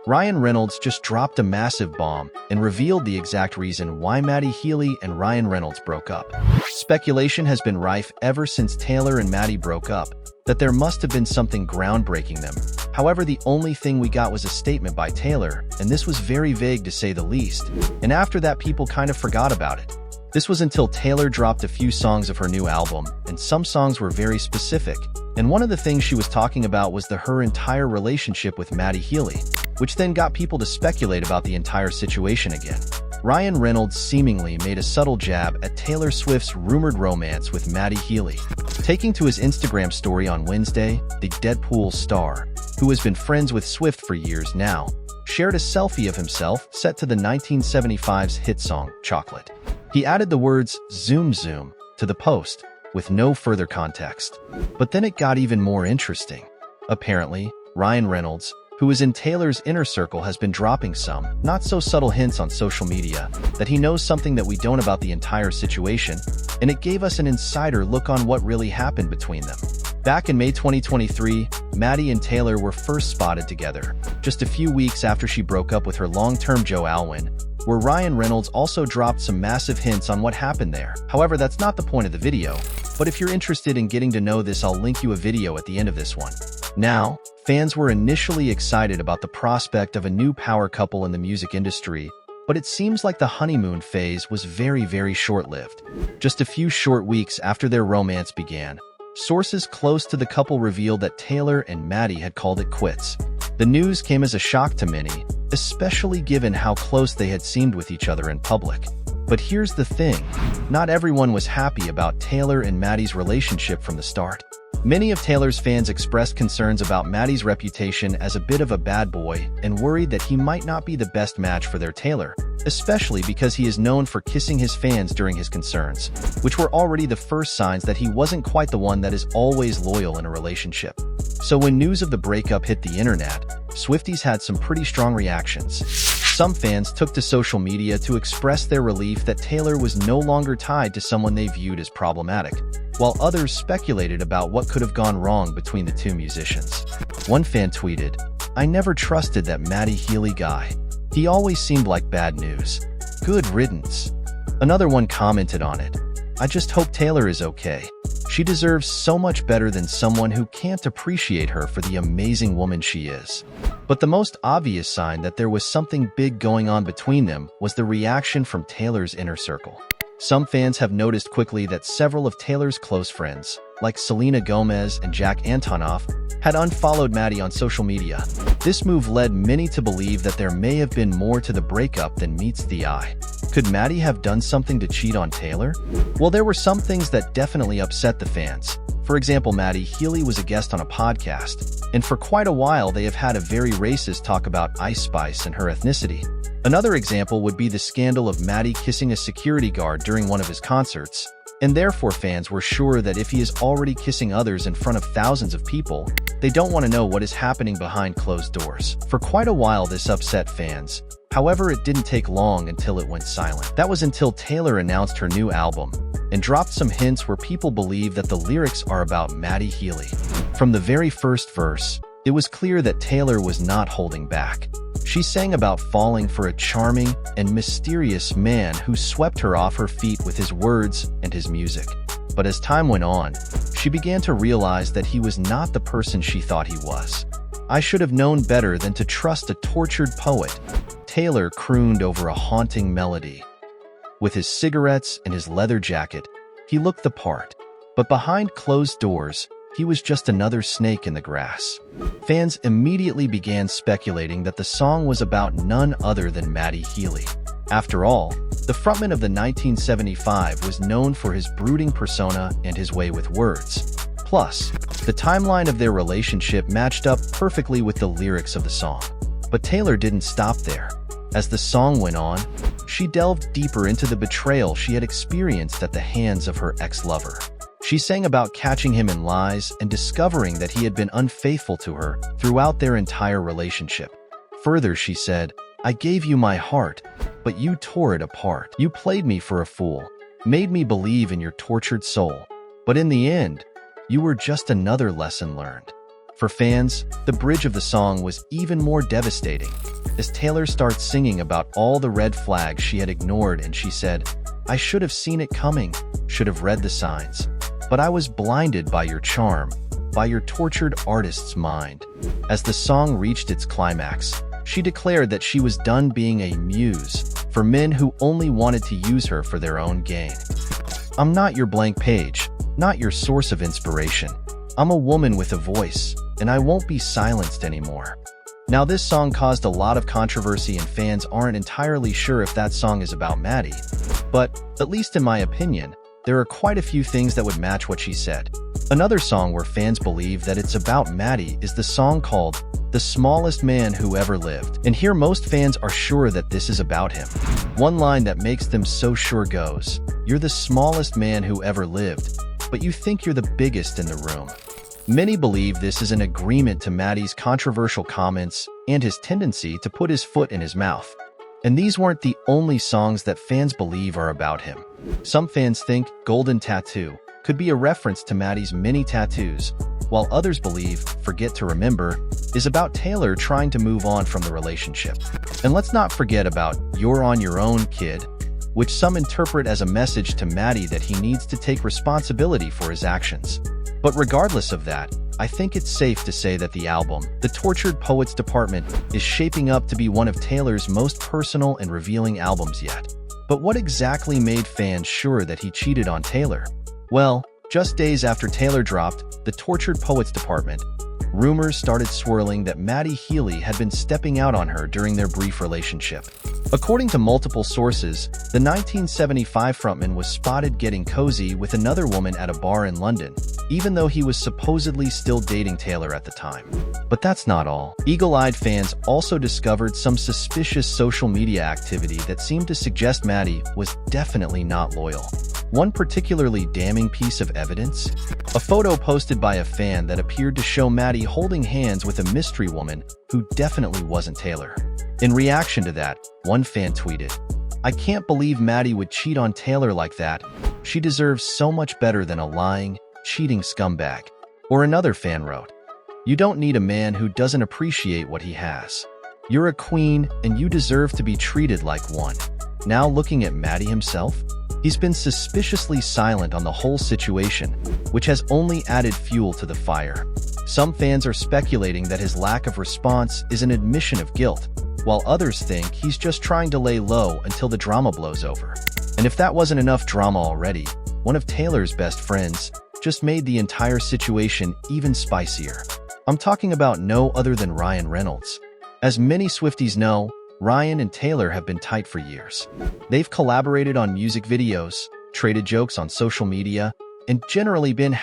Ryan Reynolds just dropped a massive bomb and revealed the exact reason why Matty Healy and Ryan Reynolds broke up. Speculation has been rife ever since Taylor and Matty broke up that there must have been something groundbreaking them. However, the only thing we got was a statement by Taylor, and this was very vague to say the least. And after that, people kind of forgot about it. This was until Taylor dropped a few songs of her new album, and some songs were very specific. And one of the things she was talking about was her entire relationship with Matty Healy, which then got people to speculate about the entire situation again. Ryan Reynolds seemingly made a subtle jab at Taylor Swift's rumored romance with Matty Healy. Taking to his Instagram story on Wednesday, the Deadpool star, who has been friends with Swift for years now, shared a selfie of himself set to the 1975's hit song, Chocolate. He added the words, "Zoom Zoom," to the post, with no further context. But then it got even more interesting. Apparently, Ryan Reynolds, who is in Taylor's inner circle, has been dropping some not-so-subtle hints on social media that he knows something that we don't about the entire situation, and it gave us an insider look on what really happened between them. Back in May 2023, Maddie and Taylor were first spotted together, just a few weeks after she broke up with her long-term Joe Alwyn, where Ryan Reynolds also dropped some massive hints on what happened there. However, that's not the point of the video, but if you're interested in getting to know this, I'll link you a video at the end of this one. Now, fans were initially excited about the prospect of a new power couple in the music industry, but it seems like the honeymoon phase was very short-lived. Just a few short weeks after their romance began, sources close to the couple revealed that Taylor and Matty had called it quits. The news came as a shock to many, especially given how close they had seemed with each other in public. But here's the thing, not everyone was happy about Taylor and Matty's relationship from the start. Many of Taylor's fans expressed concerns about Matty's reputation as a bit of a bad boy and worried that he might not be the best match for their Taylor, especially because he is known for kissing his fans during his concerns, which were already the first signs that he wasn't quite the one that is always loyal in a relationship. So when news of the breakup hit the internet, Swifties had some pretty strong reactions. Some fans took to social media to express their relief that Taylor was no longer tied to someone they viewed as problematic, while others speculated about what could have gone wrong between the two musicians. One fan tweeted, "I never trusted that Matty Healy guy. He always seemed like bad news. Good riddance." Another one commented on it, "I just hope Taylor is okay. She deserves so much better than someone who can't appreciate her for the amazing woman she is." But the most obvious sign that there was something big going on between them was the reaction from Taylor's inner circle. Some fans have noticed quickly that several of Taylor's close friends, like Selena Gomez and Jack Antonoff, had unfollowed Matty on social media. This move led many to believe that there may have been more to the breakup than meets the eye. Could Matty have done something to cheat on Taylor? Well, there were some things that definitely upset the fans. For example, Matty Healy was a guest on a podcast, and for quite a while they have had a very racist talk about Ice Spice and her ethnicity. Another example would be the scandal of Matty kissing a security guard during one of his concerts, and therefore fans were sure that if he is already kissing others in front of thousands of people, they don't want to know what is happening behind closed doors. For quite a while this upset fans. However, it didn't take long until it went silent. That was until Taylor announced her new album and dropped some hints where people believe that the lyrics are about Matty Healy. From the very first verse, it was clear that Taylor was not holding back. She sang about falling for a charming and mysterious man who swept her off her feet with his words and his music. But as time went on, she began to realize that he was not the person she thought he was. "I should have known better than to trust a tortured poet," Taylor crooned over a haunting melody. With his cigarettes and his leather jacket, he looked the part. But behind closed doors, he was just another snake in the grass. Fans immediately began speculating that the song was about none other than Matty Healy. After all, the frontman of the 1975 was known for his brooding persona and his way with words. Plus, the timeline of their relationship matched up perfectly with the lyrics of the song. But Taylor didn't stop there. As the song went on, she delved deeper into the betrayal she had experienced at the hands of her ex-lover. She sang about catching him in lies and discovering that he had been unfaithful to her throughout their entire relationship. Further, she said, "I gave you my heart, but you tore it apart. You played me for a fool, made me believe in your tortured soul. But in the end, you were just another lesson learned." For fans, the bridge of the song was even more devastating, as Taylor starts singing about all the red flags she had ignored, and she said, "I should have seen it coming, should have read the signs. But I was blinded by your charm, by your tortured artist's mind." As the song reached its climax, she declared that she was done being a muse for men who only wanted to use her for their own gain. "I'm not your blank page, not your source of inspiration. I'm a woman with a voice, and I won't be silenced anymore." Now, this song caused a lot of controversy, and fans aren't entirely sure if that song is about Maddie. But, at least in my opinion, there are quite a few things that would match what she said. Another song where fans believe that it's about Maddie is the song called "The Smallest Man Who Ever Lived." And here most fans are sure that this is about him. One line that makes them so sure goes, "You're the smallest man who ever lived, but you think you're the biggest in the room." Many believe this is an agreement to Maddie's controversial comments and his tendency to put his foot in his mouth. And these weren't the only songs that fans believe are about him. Some fans think "Golden Tattoo" could be a reference to Maddie's many tattoos, while others believe "Forget to Remember" is about Taylor trying to move on from the relationship. And let's not forget about "You're on Your Own, Kid," which some interpret as a message to Maddie that he needs to take responsibility for his actions. But regardless of that, I think it's safe to say that the album, The Tortured Poets Department, is shaping up to be one of Taylor's most personal and revealing albums yet. But what exactly made fans sure that he cheated on Taylor? Well, just days after Taylor dropped The Tortured Poets Department, rumors started swirling that Matty Healy had been stepping out on her during their brief relationship. According to multiple sources, the 1975 frontman was spotted getting cozy with another woman at a bar in London, even though he was supposedly still dating Taylor at the time. But that's not all. Eagle-eyed fans also discovered some suspicious social media activity that seemed to suggest Matty was definitely not loyal. One particularly damning piece of evidence? A photo posted by a fan that appeared to show Matty holding hands with a mystery woman who definitely wasn't Taylor. In reaction to that, one fan tweeted, "I can't believe Matty would cheat on Taylor like that. She deserves so much better than a lying, cheating scumbag." Or another fan wrote, "You don't need a man who doesn't appreciate what he has. You're a queen and you deserve to be treated like one." Now looking at Matty himself, he's been suspiciously silent on the whole situation, which has only added fuel to the fire. Some fans are speculating that his lack of response is an admission of guilt, while others think he's just trying to lay low until the drama blows over. And if that wasn't enough drama already, one of Taylor's best friends just made the entire situation even spicier. I'm talking about no other than Ryan Reynolds. As many Swifties know, Ryan and Taylor have been tight for years. They've collaborated on music videos, traded jokes on social media, and generally been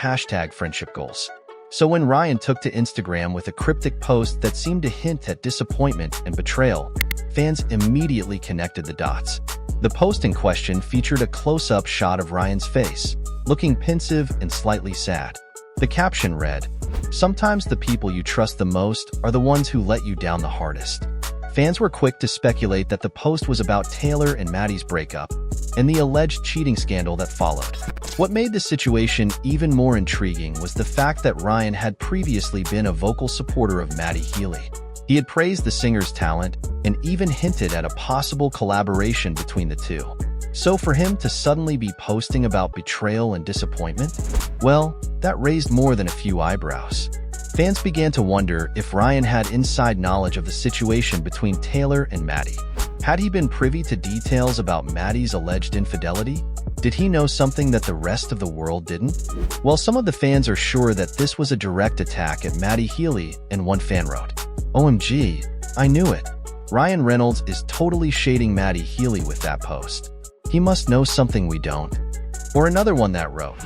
#friendship goals. So when Ryan took to Instagram with a cryptic post that seemed to hint at disappointment and betrayal, fans immediately connected the dots. The post in question featured a close-up shot of Ryan's face, looking pensive and slightly sad. The caption read, "Sometimes the people you trust the most are the ones who let you down the hardest." Fans were quick to speculate that the post was about Taylor and Maddie's breakup and the alleged cheating scandal that followed. What made the situation even more intriguing was the fact that Ryan had previously been a vocal supporter of Matty Healy. He had praised the singer's talent and even hinted at a possible collaboration between the two. So for him to suddenly be posting about betrayal and disappointment, well, that raised more than a few eyebrows. Fans began to wonder if Ryan had inside knowledge of the situation between Taylor and Matty. Had he been privy to details about Maddie's alleged infidelity? Did he know something that the rest of the world didn't? Well, some of the fans are sure that this was a direct attack at Matty Healy, and one fan wrote, "OMG, I knew it. Ryan Reynolds is totally shading Matty Healy with that post. He must know something we don't." Or another one that wrote,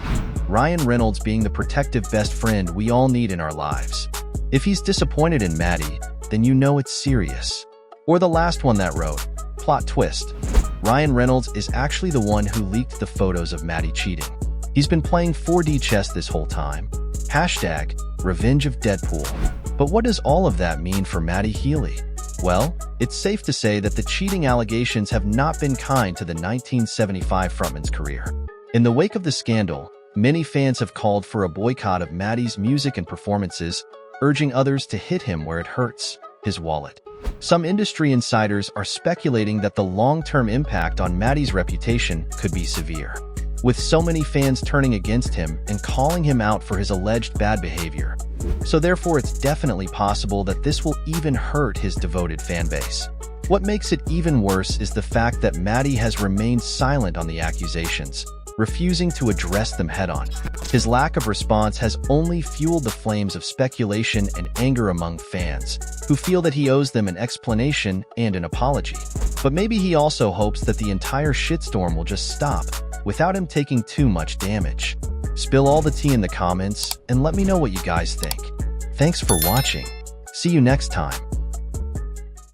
"Ryan Reynolds being the protective best friend we all need in our lives. If he's disappointed in Matty, then you know it's serious." Or the last one that wrote, "Plot twist. Ryan Reynolds is actually the one who leaked the photos of Matty cheating. He's been playing 4D chess this whole time. #Revenge of Deadpool." But what does all of that mean for Matty Healy? Well, it's safe to say that the cheating allegations have not been kind to the 1975 frontman's career. In the wake of the scandal, many fans have called for a boycott of Matty's music and performances, urging others to hit him where it hurts, his wallet. Some industry insiders are speculating that the long-term impact on Matty's reputation could be severe, with so many fans turning against him and calling him out for his alleged bad behavior. So therefore, it's definitely possible that this will even hurt his devoted fan base. What makes it even worse is the fact that Matty has remained silent on the accusations, refusing to address them head-on. His lack of response has only fueled the flames of speculation and anger among fans, who feel that he owes them an explanation and an apology. But maybe he also hopes that the entire shitstorm will just stop, without him taking too much damage. Spill all the tea in the comments, and let me know what you guys think. Thanks for watching. See you next time.